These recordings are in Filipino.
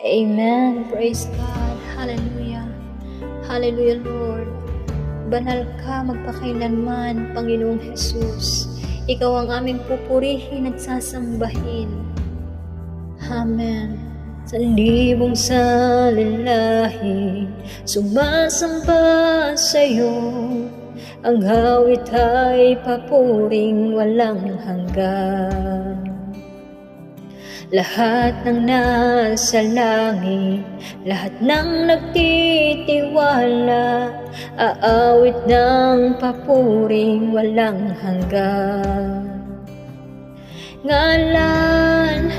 Amen. Praise God. Hallelujah. Hallelujah, Lord. Banal ka magpakailanman, Panginoong Jesus. Ikaw ang aming pupurihin at sasambahin. Amen. Sa libong salalahi, sumasamba sa'yo. Ang awit ay papuring walang hanggan. Lahat ng nasa langit, lahat ng nagtitiwala, aawit ng papuring walang hanggan. Ngalan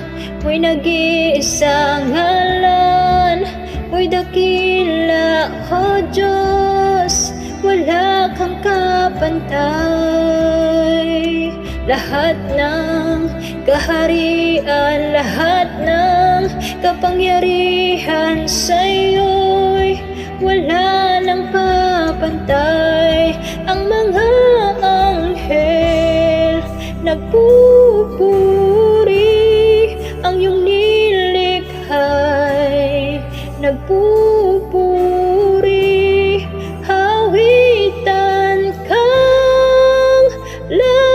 mo'y nag-iisang ngalan, mo'y dakila, O Diyos, wala kang kapantay. Lahat ng kaharian, lahat ng kapangyarihan sa'yo'y wala nang papantay. Ang mga anghel nagpupuri, ang iyong nilikhay nagpupuri. Hawitan kang lagi,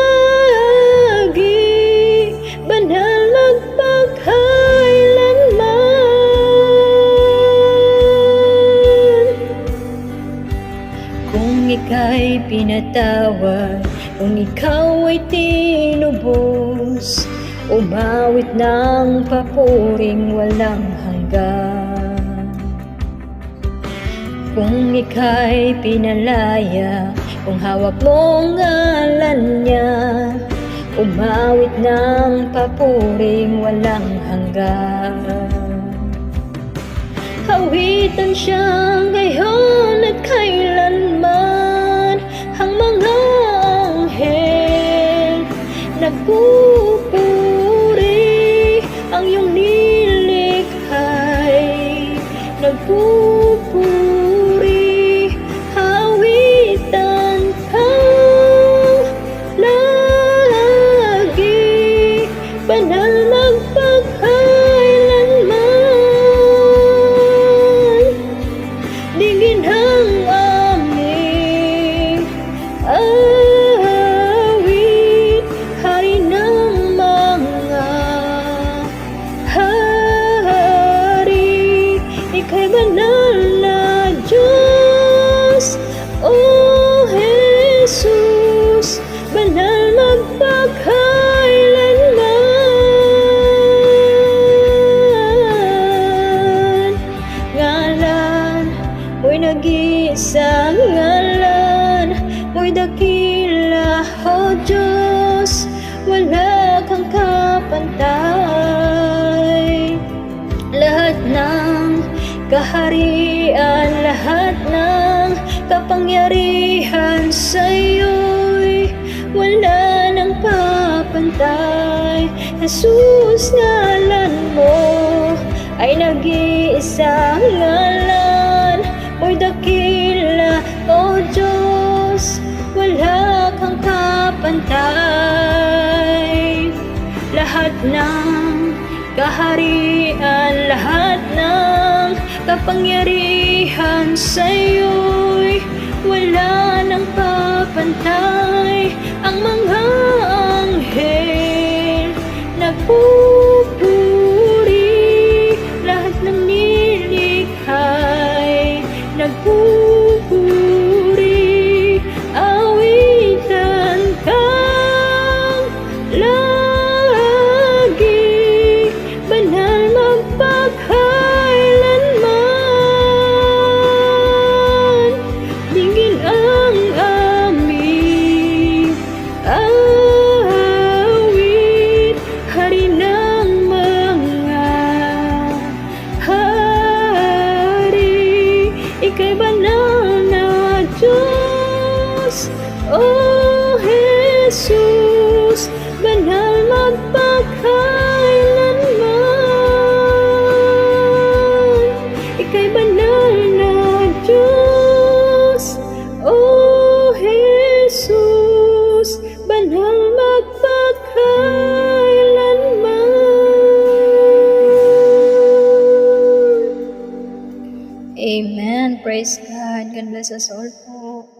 banal magpakailanman. Kung ika'y pinatawad, kung ikaw ay tinubos, umawit ng papuring walang hanggan. Kung ika'y pinalaya, kung hawak mo ang ngalan niya, umawit ng papuring walang hanggan. Hawitan siya ngayon at kailanman. Ang mga anghel nagpupuri, ang iyong nilikhay nagpupuri. Hawitan kang lagi, banal magpakailanman. Digin ang aming awit, hari ng mga hari. Ika'y banal na Diyos, O Jesus, banal magpakailanman. Ngalan mo'y nag-iisang ngalan, mo'y dakila, O Diyos, wala kang kapantay. Lahat ng kaharian, lahat ng kapangyarihan sa'yo'y wala nang papantay. Jesus, ngalan mo ay nag-iisang ngalan, mo'y dakila, O Diyos, wala kang kapantay. Lahat ng kaharian, lahat ng kapangyarihan sa'yo'y wala nang papantay. Ang mga anghel nagpupuri, lahat ng nilikhay nagpupuri. Awitan kang lagi, banal magpakailanman. Dinggin ang aming Amen. Praise God. God bless us all po.